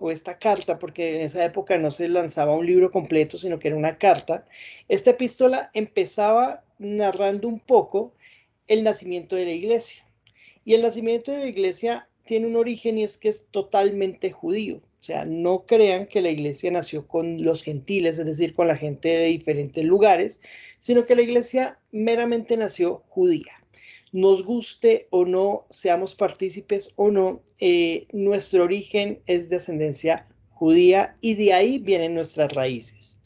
o esta carta, porque en esa época no se lanzaba un libro completo, sino que era una carta, esta epístola empezaba narrando un poco el nacimiento de la iglesia. Y el nacimiento de la iglesia tiene un origen y es que es totalmente judío. O sea, no crean que la iglesia nació con los gentiles, es decir, con la gente de diferentes lugares, sino que la iglesia meramente nació judía. Nos guste o no, seamos partícipes o no, nuestro origen es de ascendencia judía y de ahí vienen nuestras raíces.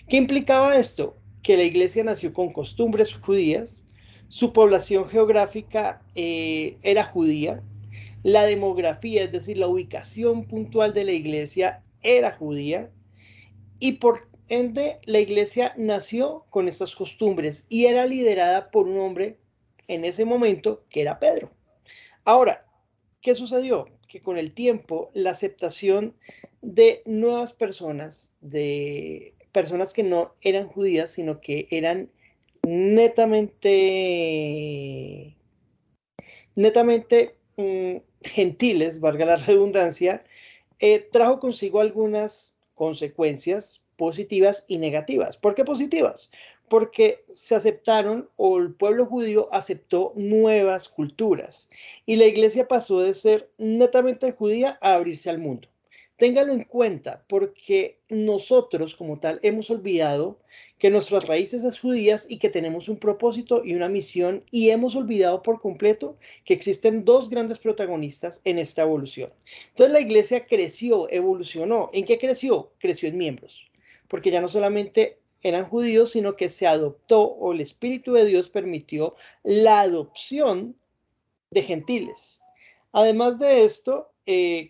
¿Qué implicaba esto? Que la iglesia nació con costumbres judías, su población geográfica era judía, la demografía, es decir, la ubicación puntual de la iglesia era judía y por ende la iglesia nació con estas costumbres y era liderada por un hombre en ese momento que era Pedro. Ahora, ¿qué sucedió? Que con el tiempo la aceptación de nuevas personas, de personas que no eran judías, sino que eran netamente, netamente gentiles, valga la redundancia, trajo consigo algunas consecuencias positivas y negativas. ¿Por qué positivas? Porque se aceptaron o el pueblo judío aceptó nuevas culturas y la iglesia pasó de ser netamente judía a abrirse al mundo. Téngalo en cuenta porque nosotros como tal hemos olvidado que nuestras raíces son judías y que tenemos un propósito y una misión y hemos olvidado por completo que existen dos grandes protagonistas en esta evolución. Entonces la iglesia creció, evolucionó. ¿En qué creció? Creció en miembros, porque ya no solamente eran judíos, sino que se adoptó o el Espíritu de Dios permitió la adopción de gentiles. Además de esto,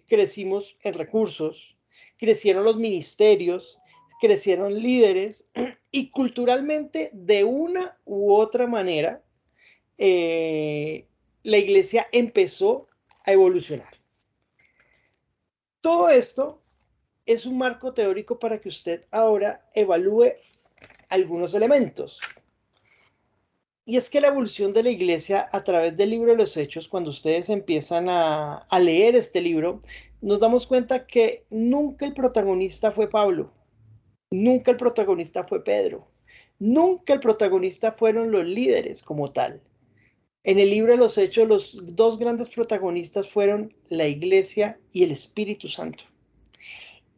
crecimos en recursos, crecieron los ministerios, crecieron líderes y culturalmente de una u otra manera la iglesia empezó a evolucionar. Todo esto es un marco teórico para que usted ahora evalúe algunos elementos. Y es que la evolución de la iglesia a través del libro de los Hechos, cuando ustedes empiezan a leer este libro, nos damos cuenta que nunca el protagonista fue Pablo, nunca el protagonista fue Pedro, nunca el protagonista fueron los líderes como tal. En el libro de los Hechos, los dos grandes protagonistas fueron la iglesia y el Espíritu Santo.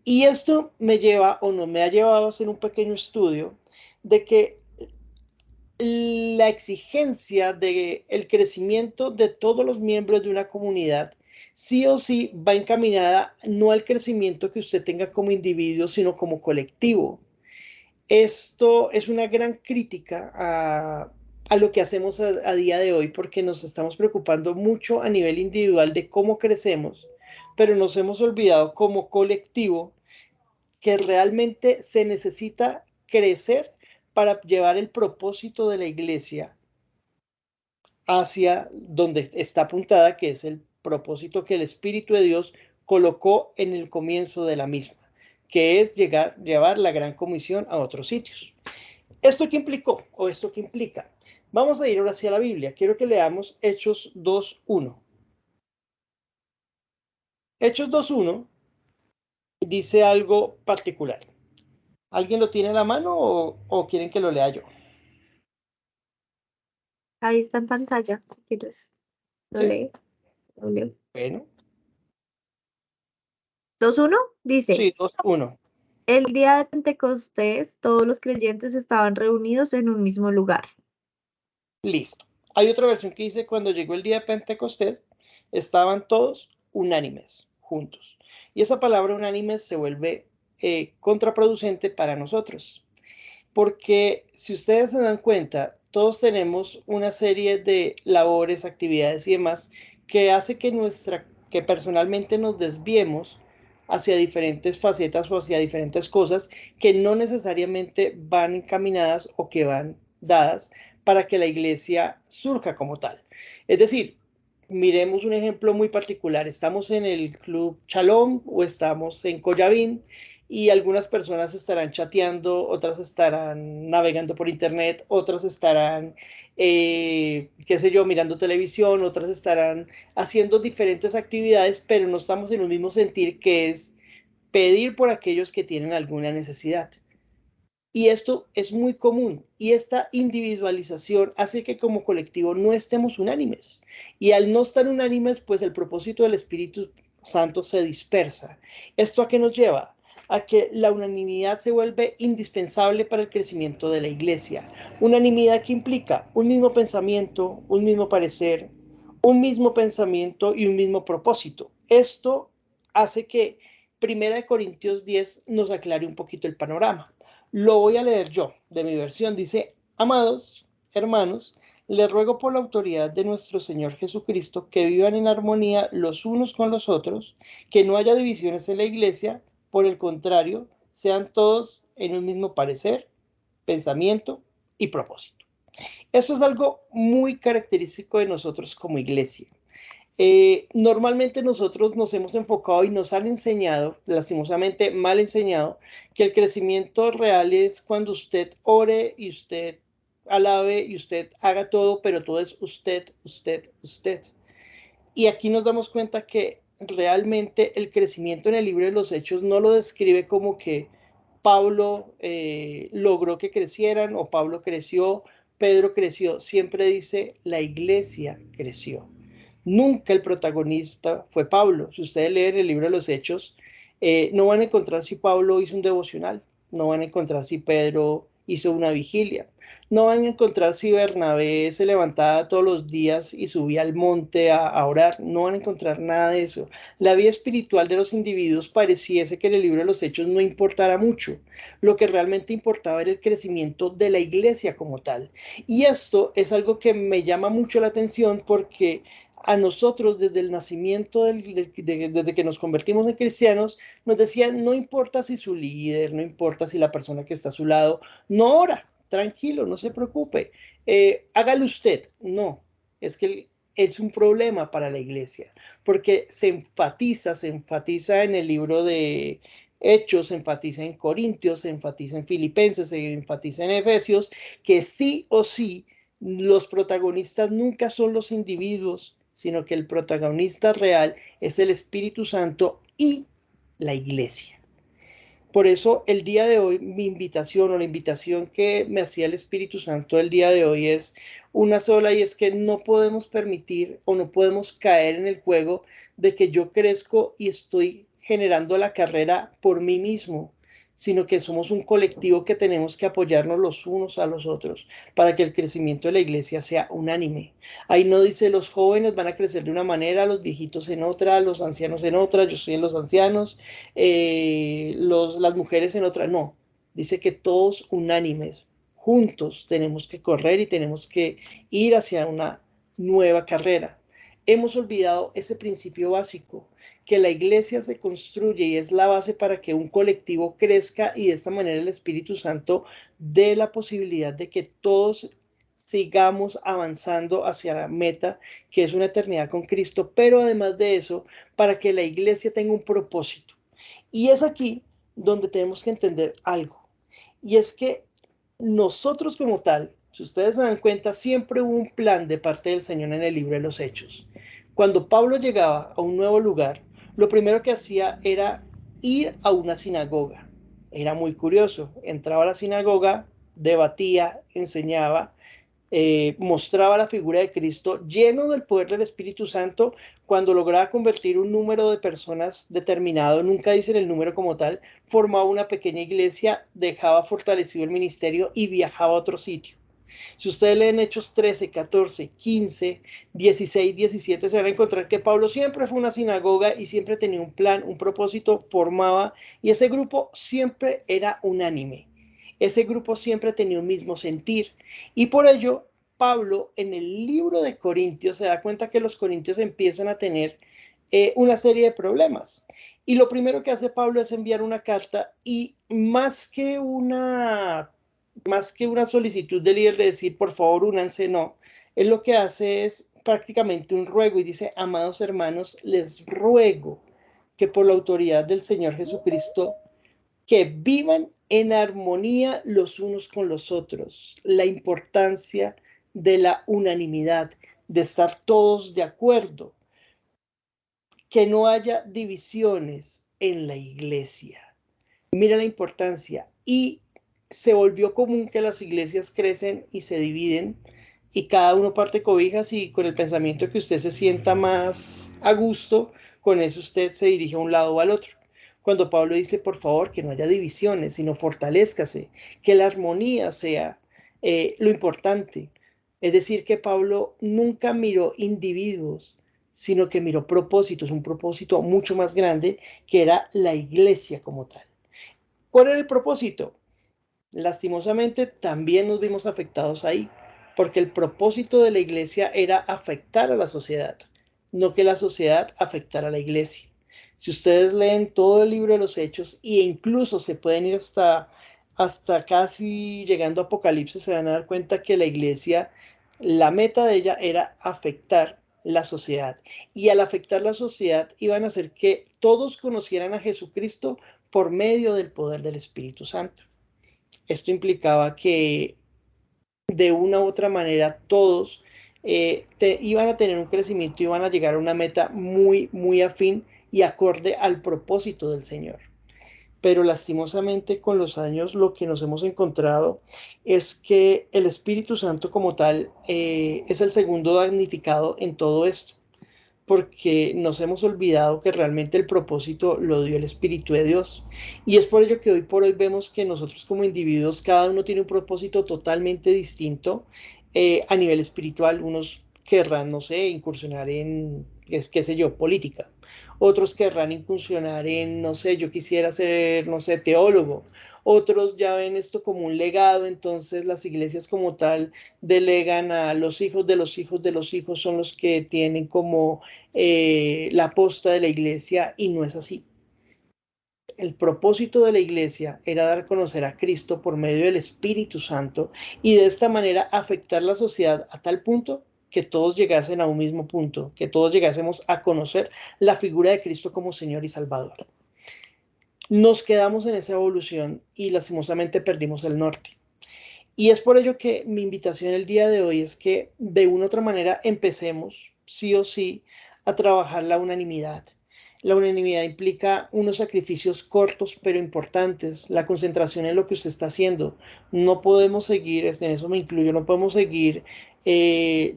Y esto me lleva o no me ha llevado a hacer un pequeño estudio de que la exigencia del crecimiento de todos los miembros de una comunidad sí o sí va encaminada no al crecimiento que usted tenga como individuo, sino como colectivo. Esto es una gran crítica a lo que hacemos a día de hoy porque nos estamos preocupando mucho a nivel individual de cómo crecemos, pero nos hemos olvidado como colectivo que realmente se necesita crecer para llevar el propósito de la iglesia hacia donde está apuntada, que es el propósito que el Espíritu de Dios colocó en el comienzo de la misma, que es llevar la gran comisión a otros sitios. ¿Esto qué implicó o esto qué implica? Vamos a ir ahora hacia la Biblia. Quiero que leamos Hechos 2.1. Hechos 2.1 dice algo particular. ¿Alguien lo tiene en la mano o quieren que lo lea yo? Ahí está en pantalla, si quieres. Lo ¿Sí? lee. Lo leo. Bueno. 2:1 dice, Sí, 2.1. el día de Pentecostés todos los creyentes estaban reunidos en un mismo lugar. Listo. Hay otra versión que dice, cuando llegó el día de Pentecostés, estaban todos unánimes, juntos. Y esa palabra unánimes se vuelve contraproducente para nosotros. Porque si ustedes se dan cuenta, todos tenemos una serie de labores, actividades y demás que hace que personalmente nos desviemos hacia diferentes facetas o hacia diferentes cosas que no necesariamente van encaminadas o que van dadas para que la iglesia surja como tal. Es decir, miremos un ejemplo muy particular. Estamos en el Club Chalón o estamos en Coyavín y algunas personas estarán chateando, otras estarán navegando por internet, otras estarán, qué sé yo, mirando televisión, otras estarán haciendo diferentes actividades, pero no estamos en un mismo sentir que es pedir por aquellos que tienen alguna necesidad. Y esto es muy común, y esta individualización hace que como colectivo no estemos unánimes. Y al no estar unánimes, pues el propósito del Espíritu Santo se dispersa. ¿Esto a qué nos lleva? A que la unanimidad se vuelve indispensable para el crecimiento de la iglesia. Unanimidad que implica un mismo pensamiento, un mismo parecer, un mismo pensamiento y un mismo propósito. Esto hace que 1 Corintios 10 nos aclare un poquito el panorama. Lo voy a leer yo, de mi versión. Dice: amados hermanos, les ruego por la autoridad de nuestro Señor Jesucristo que vivan en armonía los unos con los otros, que no haya divisiones en la iglesia, por el contrario, sean todos en un mismo parecer, pensamiento y propósito. Eso es algo muy característico de nosotros como iglesia. Normalmente nosotros nos hemos enfocado y nos han enseñado, lastimosamente mal enseñado, que el crecimiento real es cuando usted ore y usted alabe y usted haga todo, pero todo es usted, usted, usted. Y aquí nos damos cuenta que realmente el crecimiento en el libro de los Hechos no lo describe como que Pablo logró que crecieran o Pablo creció, Pedro creció. Siempre dice la iglesia creció. Nunca el protagonista fue Pablo. Si ustedes leen el libro de los Hechos, no van a encontrar si Pablo hizo un devocional, no van a encontrar si Pedro hizo una vigilia, no van a encontrar si Bernabé se levantaba todos los días y subía al monte a orar, no van a encontrar nada de eso. La vida espiritual de los individuos pareciese que en el libro de los Hechos no importara mucho. Lo que realmente importaba era el crecimiento de la iglesia como tal. Y esto es algo que me llama mucho la atención porque a nosotros desde el nacimiento, desde que nos convertimos en cristianos, nos decían, no importa si su líder, no importa si la persona que está a su lado no ora, tranquilo, no se preocupe, hágalo usted. No, es que es un problema para la iglesia, porque se enfatiza en el libro de Hechos, se enfatiza en Corintios, se enfatiza en Filipenses, se enfatiza en Efesios, que sí o sí los protagonistas nunca son los individuos, sino que el protagonista real es el Espíritu Santo y la iglesia. Por eso el día de hoy, mi invitación o la invitación que me hacía el Espíritu Santo el día de hoy es una sola, y es que no podemos permitir o no podemos caer en el juego de que yo crezco y estoy generando la carrera por mí mismo, sino que somos un colectivo que tenemos que apoyarnos los unos a los otros para que el crecimiento de la iglesia sea unánime. Ahí no dice los jóvenes van a crecer de una manera, los viejitos en otra, los ancianos en otra, yo soy en los ancianos, las mujeres en otra. No, dice que todos unánimes, juntos tenemos que correr y tenemos que ir hacia una nueva carrera. Hemos olvidado ese principio básico, que la iglesia se construye y es la base para que un colectivo crezca, y de esta manera el Espíritu Santo dé la posibilidad de que todos sigamos avanzando hacia la meta, que es una eternidad con Cristo, pero además de eso, para que la iglesia tenga un propósito. Y es aquí donde tenemos que entender algo, y es que nosotros como tal, si ustedes se dan cuenta, siempre hubo un plan de parte del Señor en el libro de los Hechos. Cuando Pablo llegaba a un nuevo lugar, lo primero que hacía era ir a una sinagoga. Era muy curioso, entraba a la sinagoga, debatía, enseñaba, mostraba la figura de Cristo lleno del poder del Espíritu Santo. Cuando lograba convertir un número de personas determinado, nunca dicen el número como tal, formaba una pequeña iglesia, dejaba fortalecido el ministerio y viajaba a otro sitio. Si ustedes leen Hechos 13, 14, 15, 16, 17, se van a encontrar que Pablo siempre fue una sinagoga y siempre tenía un plan, un propósito, formaba, y ese grupo siempre era unánime. Ese grupo siempre tenía un mismo sentir, y por ello Pablo en el libro de Corintios se da cuenta que los corintios empiezan a tener una serie de problemas. Y lo primero que hace Pablo es enviar una carta, y más que una solicitud de líder de decir por favor únanse, no, él lo que hace es prácticamente un ruego y dice: amados hermanos, les ruego que por la autoridad del Señor Jesucristo, que vivan en armonía los unos con los otros. La importancia de la unanimidad, de estar todos de acuerdo, que no haya divisiones. en la iglesia. Mira la importancia. Y se volvió común que las iglesias crecen y se dividen y cada uno parte cobijas y con el pensamiento que usted se sienta más a gusto, con eso usted se dirige a un lado o al otro. Cuando Pablo dice, por favor, que no haya divisiones, sino fortalézcase, que la armonía sea lo importante. Es decir, que Pablo nunca miró individuos, sino que miró propósitos, un propósito mucho más grande, que era la iglesia como tal. ¿Cuál era el propósito? Lastimosamente también nos vimos afectados ahí, porque el propósito de la iglesia era afectar a la sociedad, no que la sociedad afectara a la iglesia. Si ustedes leen todo el libro de los Hechos e incluso se pueden ir hasta casi llegando a Apocalipsis, se van a dar cuenta que la iglesia, la meta de ella era afectar la sociedad. Y al afectar la sociedad iban a hacer que todos conocieran a Jesucristo por medio del poder del Espíritu Santo. Esto implicaba que de una u otra manera todos iban a tener un crecimiento, iban a llegar a una meta muy, muy afín y acorde al propósito del Señor. Pero lastimosamente con los años lo que nos hemos encontrado es que el Espíritu Santo como tal es el segundo damnificado en todo esto, porque nos hemos olvidado que realmente el propósito lo dio el Espíritu de Dios. Y es por ello que hoy por hoy vemos que nosotros como individuos, cada uno tiene un propósito totalmente distinto a nivel espiritual. Unos querrán, no sé, incursionar en, qué sé yo, política. Otros querrán incursionar en, no sé, yo quisiera ser, no sé, teólogo. Otros ya ven esto como un legado, entonces las iglesias como tal delegan a los hijos de los hijos de los hijos, son los que tienen como la posta de la iglesia y no es así. El propósito de la iglesia era dar a conocer a Cristo por medio del Espíritu Santo y de esta manera afectar la sociedad a tal punto que todos llegasen a un mismo punto, que todos llegásemos a conocer la figura de Cristo como Señor y Salvador. Nos quedamos en esa evolución y lastimosamente perdimos el norte. Y es por ello que mi invitación el día de hoy es que de una u otra manera empecemos, sí o sí, a trabajar la unanimidad. La unanimidad implica unos sacrificios cortos pero importantes, la concentración en lo que usted está haciendo. No podemos seguir, en eso me incluyo, no podemos seguir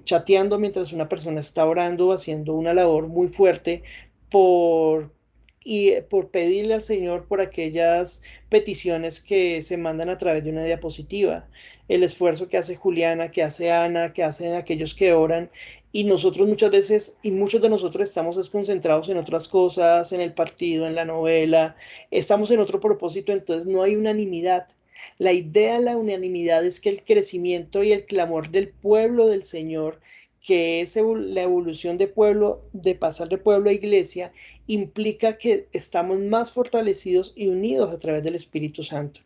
chateando mientras una persona está orando o haciendo una labor muy fuerte por, por pedirle al Señor por aquellas peticiones que se mandan a través de una diapositiva, el esfuerzo que hace Juliana, que hace Ana, que hacen aquellos que oran, y nosotros muchas veces, y muchos de nosotros estamos desconcentrados en otras cosas, en el partido, en la novela, estamos en otro propósito, entonces no hay unanimidad. La idea de la unanimidad es que el crecimiento y el clamor del pueblo del Señor, que es la evolución de pueblo, de pasar de pueblo a iglesia, implica que estamos más fortalecidos y unidos a través del Espíritu Santo.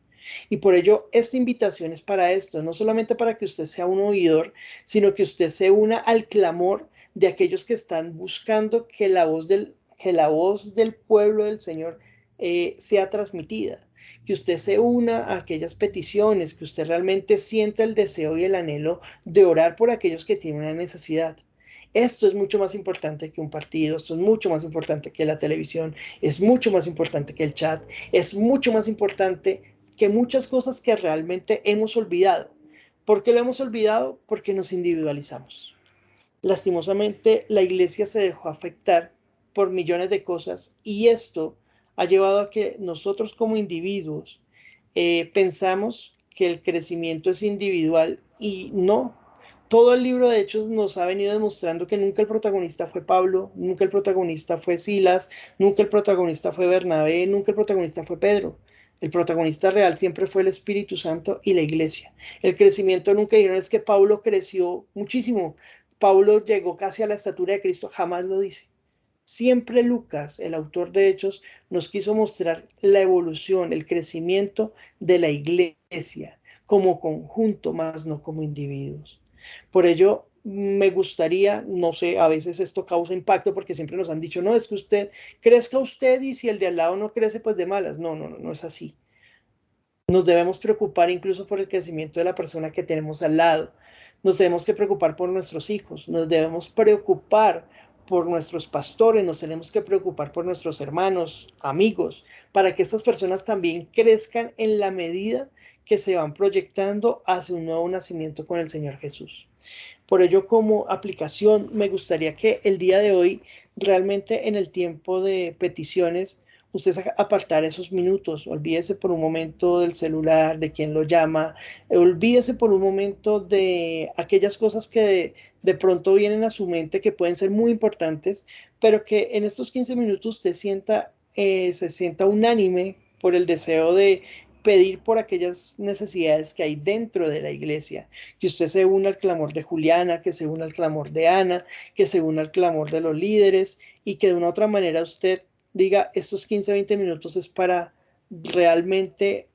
Y por ello, esta invitación es para esto, no solamente para que usted sea un oidor, sino que usted se una al clamor de aquellos que están buscando que la voz del pueblo del Señor sea transmitida, que usted se una a aquellas peticiones, que usted realmente sienta el deseo y el anhelo de orar por aquellos que tienen una necesidad. Esto es mucho más importante que un partido, esto es mucho más importante que la televisión, es mucho más importante que el chat, es mucho más importante que muchas cosas que realmente hemos olvidado. ¿Por qué lo hemos olvidado? Porque nos individualizamos. Lastimosamente, la iglesia se dejó afectar por millones de cosas y esto ha llevado a que nosotros como individuos pensamos que el crecimiento es individual y no. Todo el libro de Hechos nos ha venido demostrando que nunca el protagonista fue Pablo, nunca el protagonista fue Silas, nunca el protagonista fue Bernabé, nunca el protagonista fue Pedro. El protagonista real siempre fue el Espíritu Santo y la iglesia. El crecimiento nunca dijeron es que Pablo creció muchísimo. Pablo llegó casi a la estatura de Cristo, jamás lo dice. Siempre Lucas, el autor de Hechos, nos quiso mostrar la evolución, el crecimiento de la iglesia como conjunto, más no como individuos. Por ello, me gustaría, no sé, a veces esto causa impacto porque siempre nos han dicho, no, es que usted crezca usted y si el de al lado no crece, pues de malas. No, no, no, no es así. Nos debemos preocupar incluso por el crecimiento de la persona que tenemos al lado. Nos debemos que preocupar por nuestros hijos. Nos debemos preocupar por nuestros pastores, nos tenemos que preocupar por nuestros hermanos, amigos, para que estas personas también crezcan en la medida que se van proyectando hacia un nuevo nacimiento con el Señor Jesús. Por ello, como aplicación, me gustaría que el día de hoy, realmente en el tiempo de peticiones, usted apartar esos minutos, olvídese por un momento del celular, de quién lo llama, olvídese por un momento de aquellas cosas que de pronto vienen a su mente que pueden ser muy importantes, pero que en estos 15 minutos usted se sienta unánime por el deseo de pedir por aquellas necesidades que hay dentro de la iglesia, que usted se una al clamor de Juliana, que se una al clamor de Ana, que se una al clamor de los líderes y que de una u otra manera usted diga, estos 15, 20 minutos es para realmente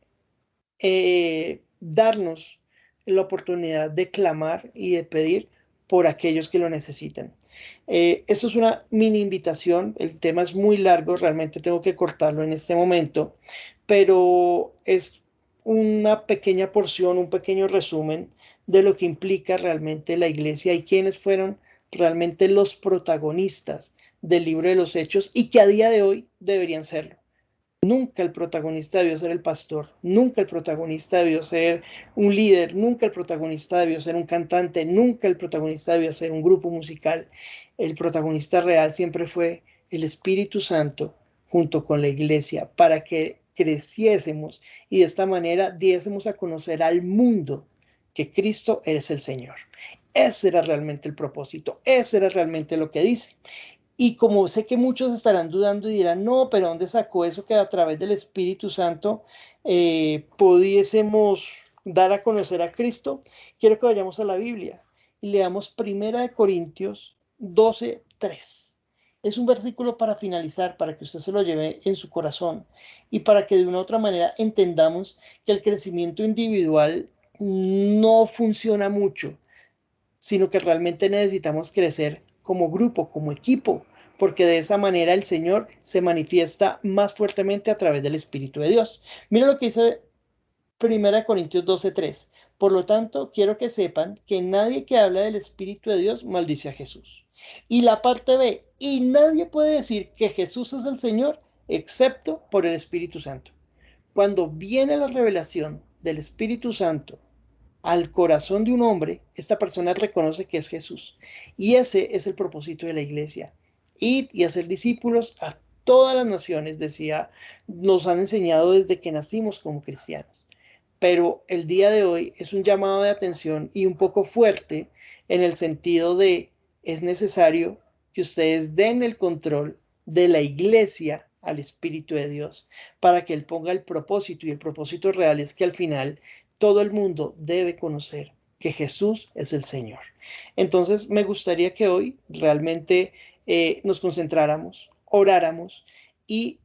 darnos la oportunidad de clamar y de pedir por aquellos que lo necesitan. Esto es una mini invitación, el tema es muy largo, realmente tengo que cortarlo en este momento, pero es una pequeña porción, un pequeño resumen de lo que implica realmente la iglesia y quiénes fueron realmente los protagonistas del libro de los Hechos y que a día de hoy deberían serlo. Nunca el protagonista debió ser el pastor, nunca el protagonista debió ser un líder, nunca el protagonista debió ser un cantante, nunca el protagonista debió ser un grupo musical. El protagonista real siempre fue el Espíritu Santo junto con la iglesia para que creciésemos y de esta manera diésemos a conocer al mundo que Cristo es el Señor. Ese era realmente el propósito, ese era realmente lo que dice. Y como sé que muchos estarán dudando y dirán, no, pero ¿dónde sacó eso que a través del Espíritu Santo pudiésemos dar a conocer a Cristo? Quiero que vayamos a la Biblia y leamos 1 Corintios 12:3. Es un versículo para finalizar, para que usted se lo lleve en su corazón y para que de una u otra manera entendamos que el crecimiento individual no funciona mucho, sino que realmente necesitamos crecer como grupo, como equipo, porque de esa manera el Señor se manifiesta más fuertemente a través del Espíritu de Dios. Mira lo que dice 1 Corintios 12:3. Por lo tanto, quiero que sepan que nadie que habla del Espíritu de Dios maldice a Jesús. Y la parte B, y nadie puede decir que Jesús es el Señor excepto por el Espíritu Santo. Cuando viene la revelación del Espíritu Santo al corazón de un hombre, esta persona reconoce que es Jesús. Y ese es el propósito de la iglesia. Ir y hacer discípulos a todas las naciones, decía, nos han enseñado desde que nacimos como cristianos. Pero el día de hoy es un llamado de atención y un poco fuerte en el sentido de es necesario que ustedes den el control de la iglesia al Espíritu de Dios para que Él ponga el propósito, y el propósito real es que al final todo el mundo debe conocer que Jesús es el Señor. Entonces me gustaría que hoy realmente nos concentráramos, oráramos y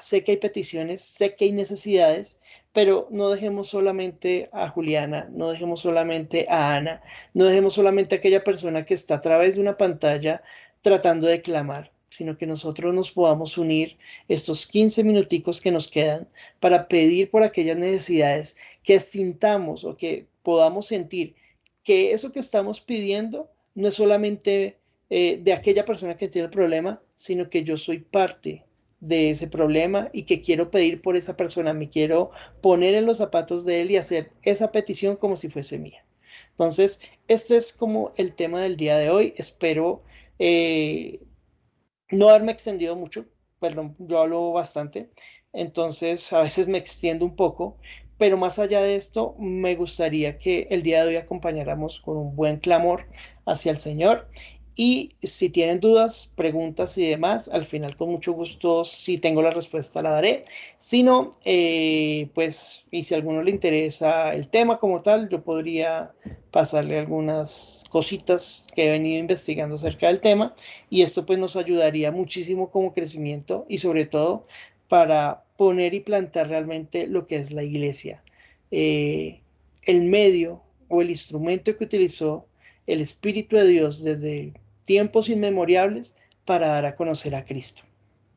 sé que hay peticiones, sé que hay necesidades, pero no dejemos solamente a Juliana, no dejemos solamente a Ana, no dejemos solamente a aquella persona que está a través de una pantalla tratando de clamar, sino que nosotros nos podamos unir estos 15 minuticos que nos quedan para pedir por aquellas necesidades que sintamos o que podamos sentir que eso que estamos pidiendo no es solamente de aquella persona que tiene el problema, sino que yo soy parte de ese problema y que quiero pedir por esa persona, me quiero poner en los zapatos de él y hacer esa petición como si fuese mía. Entonces, este es como el tema del día de hoy. Espero eh, no haberme extendido mucho, perdón, yo hablo bastante, entonces a veces me extiendo un poco, pero más allá de esto, me gustaría que el día de hoy acompañáramos con un buen clamor hacia el Señor. Y si tienen dudas, preguntas y demás, al final con mucho gusto, si tengo la respuesta, la daré. Si no, pues, y si a alguno le interesa el tema como tal, yo podría pasarle algunas cositas que he venido investigando acerca del tema, y esto pues nos ayudaría muchísimo como crecimiento y sobre todo para poner y plantar realmente lo que es la iglesia. Eh, el medio o el instrumento que utilizó el Espíritu de Dios desde tiempos inmemorables para dar a conocer a Cristo.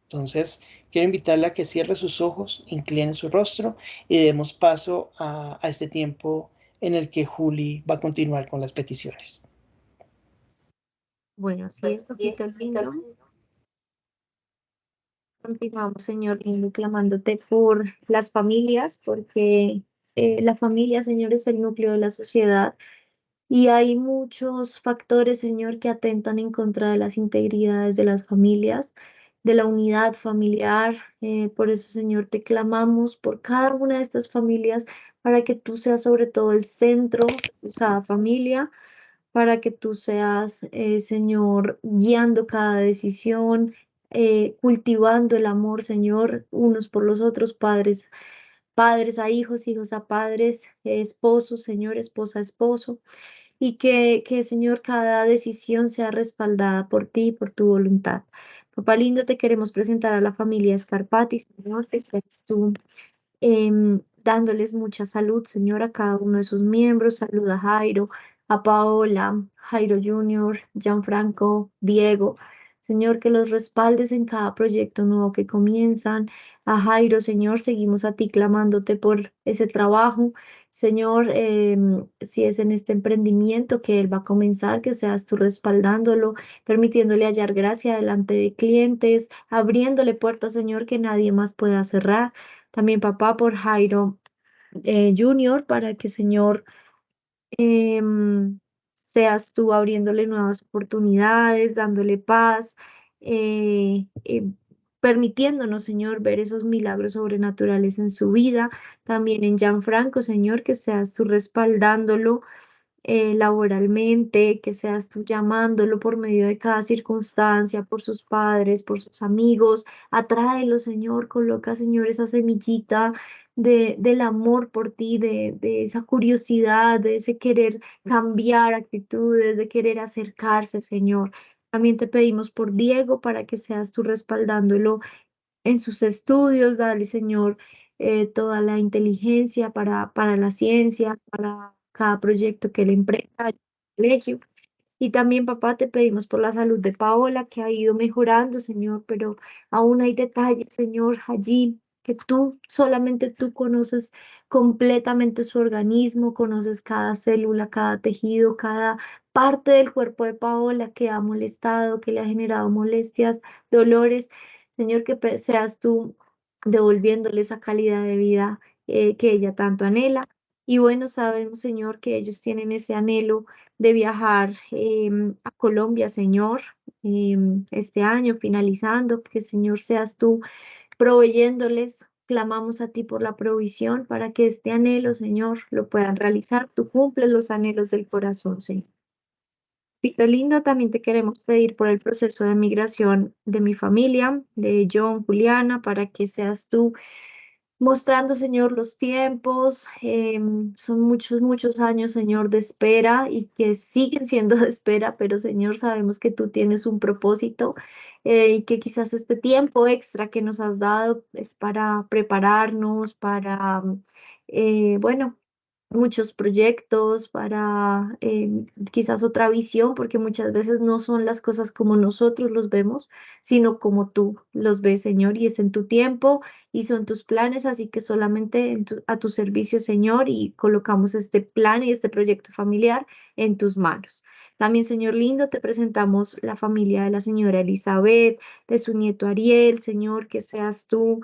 Entonces, quiero invitarla a que cierre sus ojos, incline su rostro y demos paso a este tiempo en el que Juli va a continuar con las peticiones. Bueno, así es, papito lindo. Continuamos, Señor, lindo, clamándote por las familias, porque la familia, Señor, es el núcleo de la sociedad. Y hay muchos factores, Señor, que atentan en contra de las integridades de las familias, de la unidad familiar. Por eso, Señor, te clamamos por cada una de estas familias para que tú seas sobre todo el centro de cada familia, para que tú seas, Señor, guiando cada decisión, cultivando el amor, Señor, unos por los otros, padres a hijos, hijos a padres, esposos, Señor, esposa a esposo y que, Señor, cada decisión sea respaldada por ti, por tu voluntad. Papá lindo, te queremos presentar a la familia Scarpati, Señor, que seas tú dándoles mucha salud, Señor, a cada uno de sus miembros. Saluda a Jairo, a Paola, Jairo Junior, Gianfranco, Diego. Señor, que los respaldes en cada proyecto nuevo que comienzan. A Jairo, Señor, seguimos a ti clamándote por ese trabajo. Señor, si es en este emprendimiento que él va a comenzar, que seas tú respaldándolo, permitiéndole hallar gracia delante de clientes, abriéndole puertas, Señor, que nadie más pueda cerrar. También, papá, por Jairo Junior, para que, Señor, seas tú abriéndole nuevas oportunidades, dándole paz, eh, eh, permitiéndonos, Señor, ver esos milagros sobrenaturales en su vida. También en Gianfranco, Señor, que seas tú respaldándolo laboralmente, que seas tú llamándolo por medio de cada circunstancia, por sus padres, por sus amigos. Atráelo, Señor, coloca, Señor, esa semillita del amor por ti, de esa curiosidad, de ese querer cambiar actitudes, de querer acercarse, Señor. También te pedimos por Diego para que seas tú respaldándolo en sus estudios, dale, Señor, toda la inteligencia para la ciencia, para cada proyecto que él emprenda, el colegio. Y también, papá, te pedimos por la salud de Paola, que ha ido mejorando, Señor, pero aún hay detalles, Señor, allí que tú, solamente tú conoces completamente su organismo, conoces cada célula, cada tejido, cada parte del cuerpo de Paola que ha molestado, que le ha generado molestias, dolores. Señor, que seas tú devolviéndole esa calidad de vida que ella tanto anhela. Y bueno, sabemos, Señor, que ellos tienen ese anhelo de viajar a Colombia, Señor, este año finalizando, que Señor seas tú proveyéndoles. Clamamos a ti por la provisión para que este anhelo, Señor, lo puedan realizar. Tú cumples los anhelos del corazón, Señor. Pito lindo, también te queremos pedir por el proceso de migración de mi familia, de John, Juliana, para que seas tú mostrando, Señor, los tiempos. Son muchos, muchos años, Señor, de espera y que siguen siendo de espera, pero, Señor, sabemos que tú tienes un propósito y que quizás este tiempo extra que nos has dado es para prepararnos, para, bueno, muchos proyectos, para quizás otra visión, porque muchas veces no son las cosas como nosotros los vemos, sino como tú los ves, Señor, y es en tu tiempo y son tus planes, así que solamente a tu servicio, Señor, y colocamos este plan y este proyecto familiar en tus manos. También, Señor lindo, te presentamos la familia de la señora Elizabeth, de su nieto Ariel, Señor, que seas tú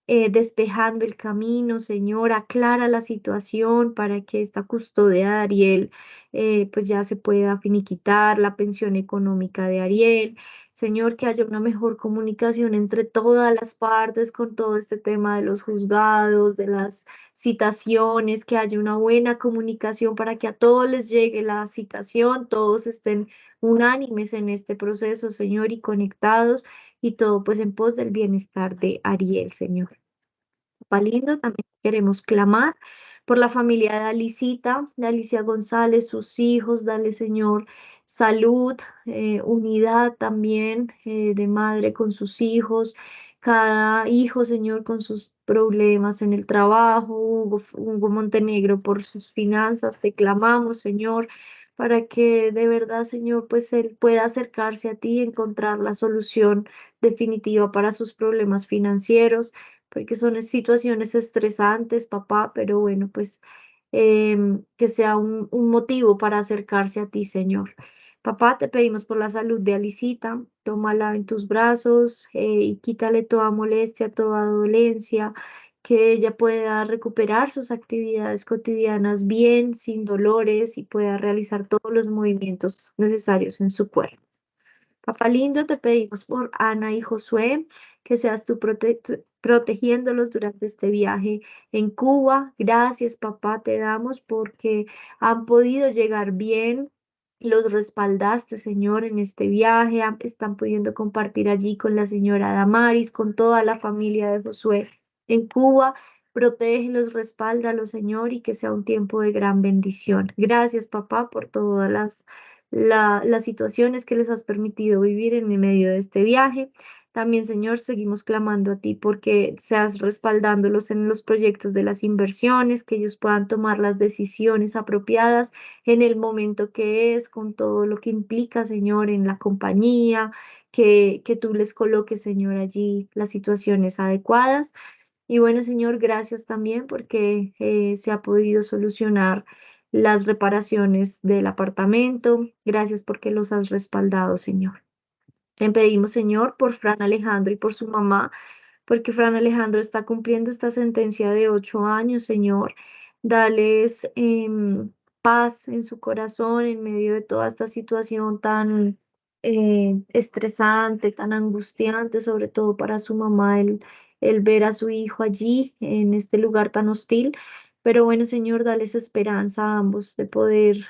despejando el camino, Señor, aclara la situación para que esta custodia de Ariel pues ya se pueda finiquitar, la pensión económica de Ariel. Señor, que haya una mejor comunicación entre todas las partes con todo este tema de los juzgados, de las citaciones, que haya una buena comunicación para que a todos les llegue la citación, todos estén unánimes en este proceso, Señor, y conectados, y todo pues en pos del bienestar de Ariel, Señor. Papá lindo, también queremos clamar por la familia de Alicita, de Alicia González, sus hijos, dale Señor salud, unidad también de madre con sus hijos, cada hijo Señor con sus problemas en el trabajo, Hugo Montenegro por sus finanzas, te clamamos Señor para que de verdad Señor pues él pueda acercarse a ti y encontrar la solución definitiva para sus problemas financieros porque son situaciones estresantes, papá, pero bueno, pues que sea un motivo para acercarse a ti, Señor. Papá, te pedimos por la salud de Alicita, tómala en tus brazos y quítale toda molestia, toda dolencia, que ella pueda recuperar sus actividades cotidianas bien, sin dolores y pueda realizar todos los movimientos necesarios en su cuerpo. Papá lindo, te pedimos por Ana y Josué, que seas tú protegiéndolos durante este viaje en Cuba. Gracias, papá, te damos porque han podido llegar bien. Los respaldaste, Señor, en este viaje. Están pudiendo compartir allí con la señora Damaris, con toda la familia de Josué en Cuba. Protégelos, respáldalos, Señor, y que sea un tiempo de gran bendición. Gracias, papá, por todas las situaciones que les has permitido vivir en el medio de este viaje. También, Señor, seguimos clamando a ti porque seas respaldándolos en los proyectos de las inversiones, que ellos puedan tomar las decisiones apropiadas en el momento que es, con todo lo que implica, Señor, en la compañía, que tú les coloques, Señor, allí las situaciones adecuadas. Y bueno, Señor, gracias también porque se ha podido solucionar las reparaciones del apartamento. Gracias porque los has respaldado, Señor. Te pedimos, Señor, por Fran Alejandro y por su mamá, porque Fran Alejandro está cumpliendo esta sentencia de 8 años, Señor. Dales paz en su corazón en medio de toda esta situación tan estresante, tan angustiante, sobre todo para su mamá, el ver a su hijo allí en este lugar tan hostil. Pero bueno, Señor, dales esperanza a ambos de poder,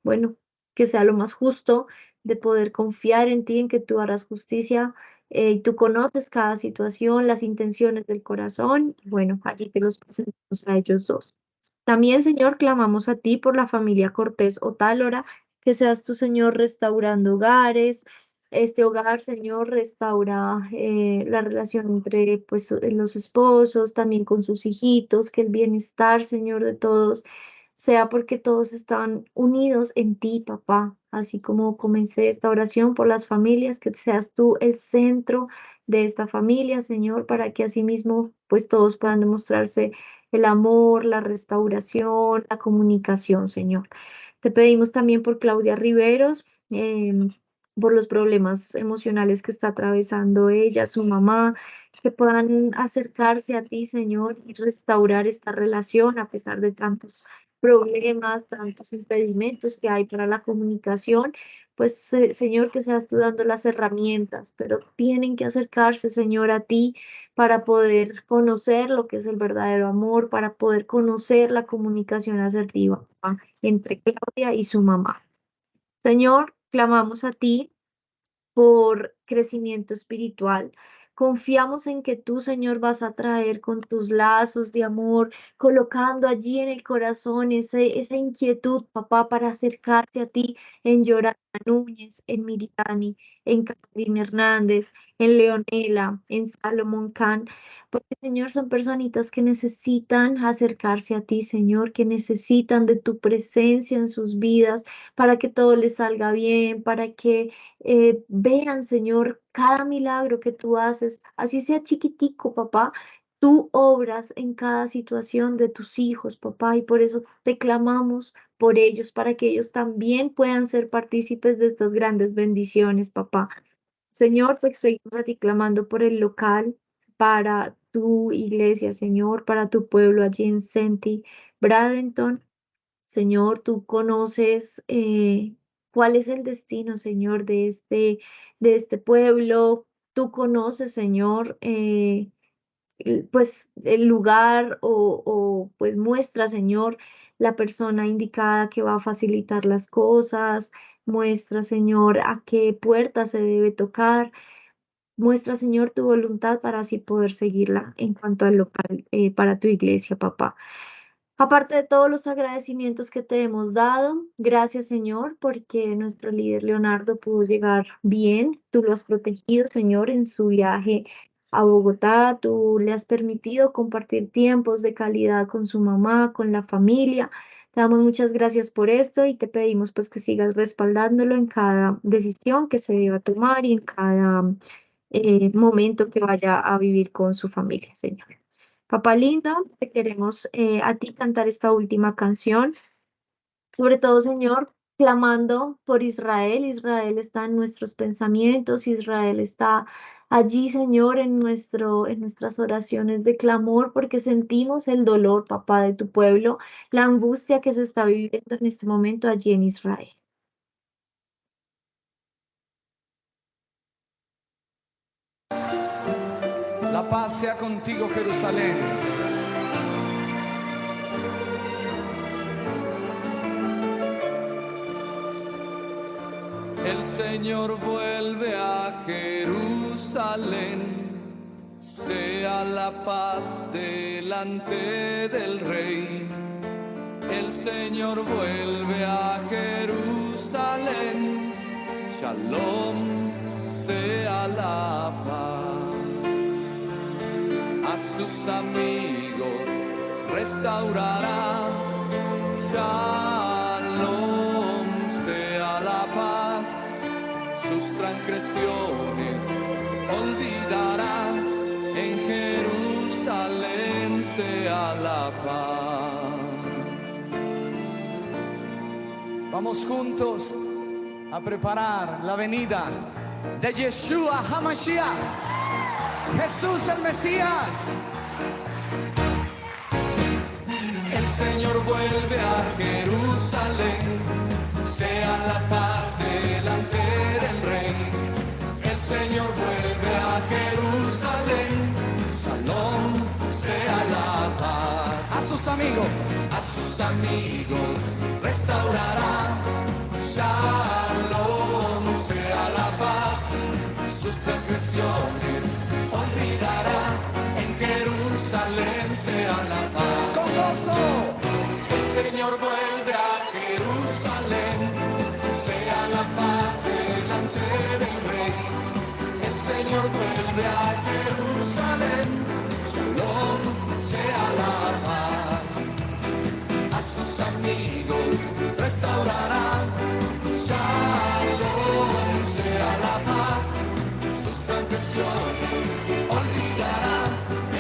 bueno, que sea lo más justo, de poder confiar en ti, en que tú harás justicia y tú conoces cada situación, las intenciones del corazón. Bueno, allí te los presentamos a ellos dos. También, Señor, clamamos a ti por la familia Cortés Otálora, que seas tu, Señor, restaurando hogares. Este hogar, Señor, restaura la relación entre pues, los esposos, también con sus hijitos, que el bienestar, Señor, de todos sea porque todos están unidos en ti, papá. Así como comencé esta oración por las familias, que seas tú el centro de esta familia, Señor, para que asimismo pues todos puedan demostrarse el amor, la restauración, la comunicación, Señor. Te pedimos también por Claudia Riveros, por los problemas emocionales que está atravesando ella, su mamá, que puedan acercarse a ti, Señor, y restaurar esta relación a pesar de tantos problemas, tantos impedimentos que hay para la comunicación, pues Señor, que seas tú dando las herramientas, pero tienen que acercarse, Señor, a ti para poder conocer lo que es el verdadero amor, para poder conocer la comunicación asertiva, ¿va? Entre Claudia y su mamá. Señor, clamamos a ti por crecimiento espiritual. Confiamos en que tú, Señor, vas a traer con tus lazos de amor, colocando allí en el corazón esa inquietud, papá, para acercarse a ti en Yorana Núñez, en Miriani, en Carolina Hernández, en Leonela, en Salomón Can, porque, Señor, son personitas que necesitan acercarse a ti, Señor, que necesitan de tu presencia en sus vidas para que todo les salga bien, para que vean, Señor, cada milagro que tú haces, así sea chiquitico, papá. Tú obras en cada situación de tus hijos, papá, y por eso te clamamos por ellos, para que ellos también puedan ser partícipes de estas grandes bendiciones, papá. Señor, pues seguimos a ti clamando por el local, para tu iglesia, Señor, para tu pueblo allí en Senti, Bradenton. Señor, tú conoces cuál es el destino, Señor, de este pueblo. Tú conoces, Señor, pues el lugar pues muestra, Señor, la persona indicada que va a facilitar las cosas. Muestra, Señor, a qué puerta se debe tocar. Muestra, Señor, tu voluntad para así poder seguirla en cuanto al local para tu iglesia, papá. Aparte de todos los agradecimientos que te hemos dado, gracias Señor, porque nuestro líder Leonardo pudo llegar bien. Tú lo has protegido, Señor, en su viaje a Bogotá. Tú le has permitido compartir tiempos de calidad con su mamá, con la familia. Te damos muchas gracias por esto y te pedimos pues que sigas respaldándolo en cada decisión que se deba tomar y en cada momento que vaya a vivir con su familia, Señor. Papá lindo, te queremos a ti cantar esta última canción. Sobre todo, Señor, clamando por Israel. Israel está en nuestros pensamientos, Israel está allí, Señor, en nuestras oraciones de clamor, porque sentimos el dolor, papá, de tu pueblo, la angustia que se está viviendo en este momento allí en Israel. La paz sea contigo, Jerusalén. El Señor vuelve a Jerusalén. Sea la paz delante del Rey. El Señor vuelve a Jerusalén. Shalom sea la paz. A sus amigos restaurará. Shalom sea la paz. Sus transgresiones olvidará. En Jerusalén sea la paz. Vamos juntos a preparar la venida de Yeshua HaMashiach, Jesús el Mesías. El Señor vuelve a Jerusalén, sea la paz delante del Rey. El Señor vuelve a Jerusalén, Shalom sea la paz. A sus amigos restaurará. Shalom sea la paz. Sus transgresiones olvidará. En Jerusalén sea la paz. Con gozo. El Señor vuelve a Jerusalén, sea la paz delante del Rey. El Señor vuelve a Jerusalén, Shalom sea la paz. A sus amigos restaurará. Shalom sea la paz. Sus transgresiones olvidará.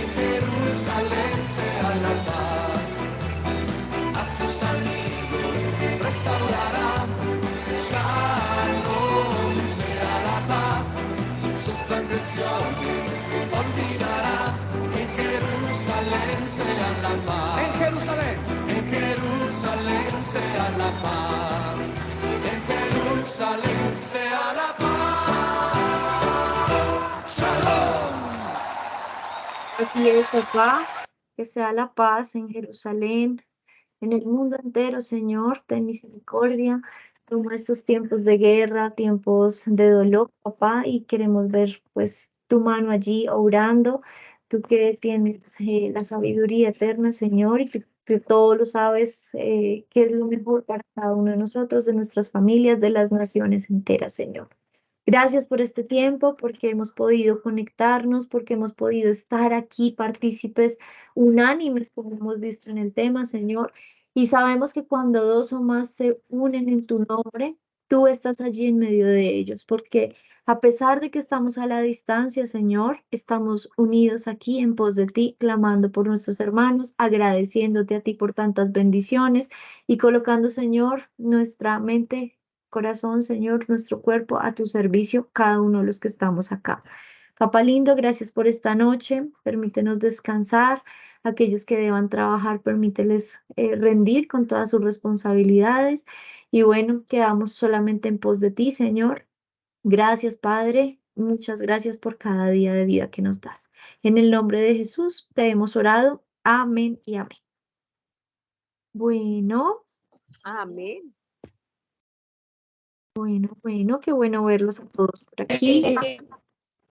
En Jerusalén sea la paz. A sus amigos restaurará. Shalom sea la paz. Sus transgresiones olvidará. En Jerusalén sea la paz. En Jerusalén sea la paz. En Jerusalén sea la paz. Shalom. Así es, papá, que sea la paz en Jerusalén, en el mundo entero, Señor, ten misericordia. Toma estos tiempos de guerra, tiempos de dolor, papá, y queremos ver pues tu mano allí obrando, tú que tienes la sabiduría eterna, Señor, y tú todo lo sabes, qué es lo mejor para cada uno de nosotros, de nuestras familias, de las naciones enteras, Señor. Gracias por este tiempo, porque hemos podido conectarnos, porque hemos podido estar aquí partícipes unánimes, como hemos visto en el tema, Señor. Y sabemos que cuando dos o más se unen en tu nombre, tú estás allí en medio de ellos, porque a pesar de que estamos a la distancia, Señor, estamos unidos aquí en pos de ti, clamando por nuestros hermanos, agradeciéndote a ti por tantas bendiciones y colocando, Señor, nuestra mente, corazón, Señor, nuestro cuerpo a tu servicio, cada uno de los que estamos acá. Papá lindo, gracias por esta noche. Permítenos descansar. Aquellos que deban trabajar, permíteles rendir con todas sus responsabilidades. Y bueno, quedamos solamente en pos de ti, Señor. Gracias, Padre. Muchas gracias por cada día de vida que nos das. En el nombre de Jesús te hemos orado. Amén y amén. Bueno, Amén. bueno, qué bueno verlos a todos por aquí.